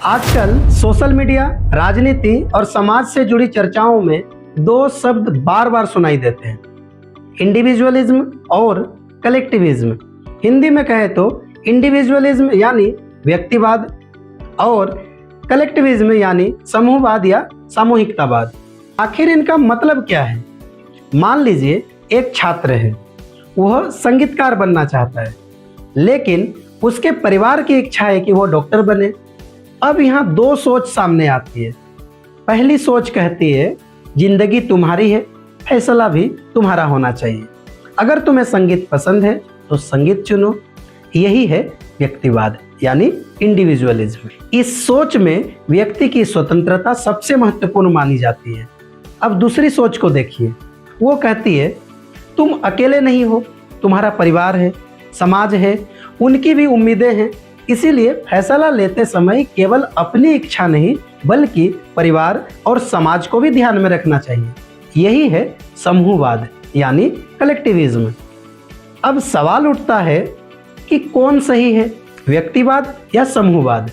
आजकल social media, राजनीति और समाज से जुड़ी चर्चाओं में दो शब्द बार बार सुनाई देते हैं, इंडिविजुअलिज्म और कलेक्टिविज्म। हिंदी में कहे तो इंडिविजुअलिज्म यानी व्यक्तिवाद और कलेक्टिविज्म यानी समूहवाद या सामूहिकतावाद। आखिर इनका मतलब क्या है? मान लीजिए एक छात्र है, वह संगीतकार बनना चाहता है, लेकिन उसके परिवार की इच्छा है कि वो डॉक्टर बने। अब यहाँ दो सोच सामने आती है। पहली सोच कहती है जिंदगी तुम्हारी है, फैसला भी तुम्हारा होना चाहिए। अगर तुम्हें संगीत पसंद है तो संगीत चुनो। यही है व्यक्तिवाद यानी इंडिविजुअलिज्म। इस सोच में व्यक्ति की स्वतंत्रता सबसे महत्वपूर्ण मानी जाती है। अब दूसरी सोच को देखिए, वो कहती है तुम अकेले नहीं हो, तुम्हारा परिवार है, समाज है, उनकी भी उम्मीदें हैं। इसीलिए फैसला लेते समय केवल अपनी इच्छा नहीं बल्कि परिवार और समाज को भी ध्यान में रखना चाहिए। यही है समूहवाद यानी कलेक्टिविज्म। अब सवाल उठता है कि कौन सही है, व्यक्तिवाद या समूहवाद?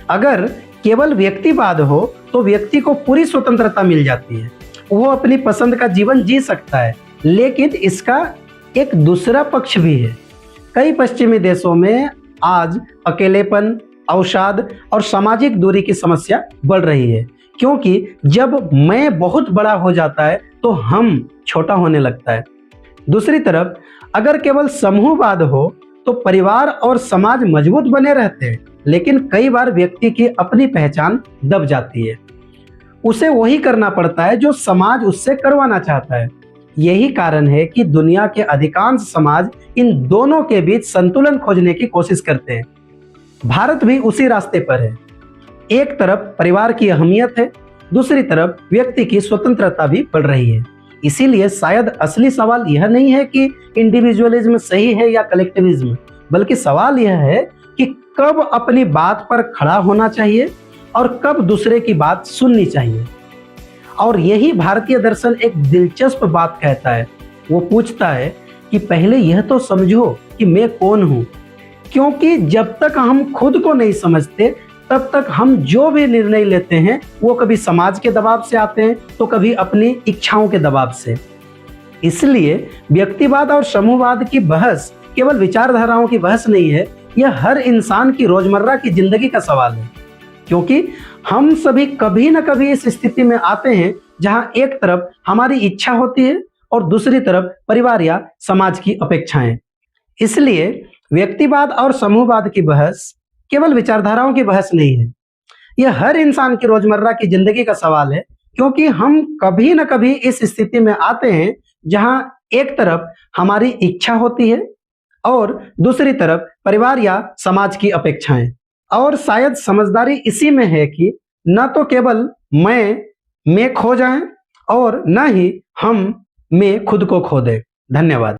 अगर केवल व्यक्तिवाद हो तो व्यक्ति को पूरी स्वतंत्रता मिल जाती है, वो अपनी पसंद का जीवन जी सकता है। लेकिन इसका एक दूसरा पक्ष भी है। कई पश्चिमी देशों में आज अकेलेपन, अवसाद और सामाजिक दूरी की समस्या बढ़ रही है, क्योंकि जब मैं बहुत बड़ा हो जाता है तो हम छोटा होने लगता है। दूसरी तरफ अगर केवल समूहवाद हो तो परिवार और समाज मजबूत बने रहते हैं, लेकिन कई बार व्यक्ति की अपनी पहचान दब जाती है। उसे वही करना पड़ता है जो समाज उससे करवाना चाहता है। यही कारण है कि दुनिया के अधिकांश समाज इन दोनों के बीच संतुलन खोजने की कोशिश करते हैं। भारत भी उसी रास्ते पर है। एक तरफ परिवार की अहमियत है, दूसरी तरफ व्यक्ति की स्वतंत्रता भी बढ़ रही है। इसीलिए शायद असली सवाल यह नहीं है कि इंडिविजुअलिज्म सही है या कलेक्टिविज्म, बल्कि सवाल यह है कि कब अपनी बात पर खड़ा होना चाहिए और कब दूसरे की बात सुननी चाहिए। और यही भारतीय दर्शन एक दिलचस्प बात कहता है। वो पूछता है कि पहले यह तो समझो कि मैं कौन हूँ, क्योंकि जब तक हम खुद को नहीं समझते तब तक हम जो भी निर्णय लेते हैं वो कभी समाज के दबाव से आते हैं तो कभी अपनी इच्छाओं के दबाव से। इसलिए व्यक्तिवाद और समूहवाद की बहस केवल विचारधाराओं की बहस नहीं है, यह हर इंसान की रोजमर्रा की जिंदगी का सवाल है। क्योंकि हम सभी कभी न कभी इस स्थिति में आते हैं जहां एक तरफ हमारी इच्छा होती है और दूसरी तरफ परिवार या समाज की अपेक्षाएं। इसलिए व्यक्तिवाद और समूहवाद की बहस केवल विचारधाराओं की बहस नहीं है, यह हर इंसान की रोजमर्रा की जिंदगी का सवाल है। क्योंकि हम कभी न कभी इस स्थिति में आते हैं जहां एक तरफ हमारी इच्छा होती है और दूसरी तरफ परिवार या समाज की अपेक्षाएं। और शायद समझदारी इसी में है कि न तो केवल मैं खो जाएं और न ही हम मैं खुद को खो दें। धन्यवाद।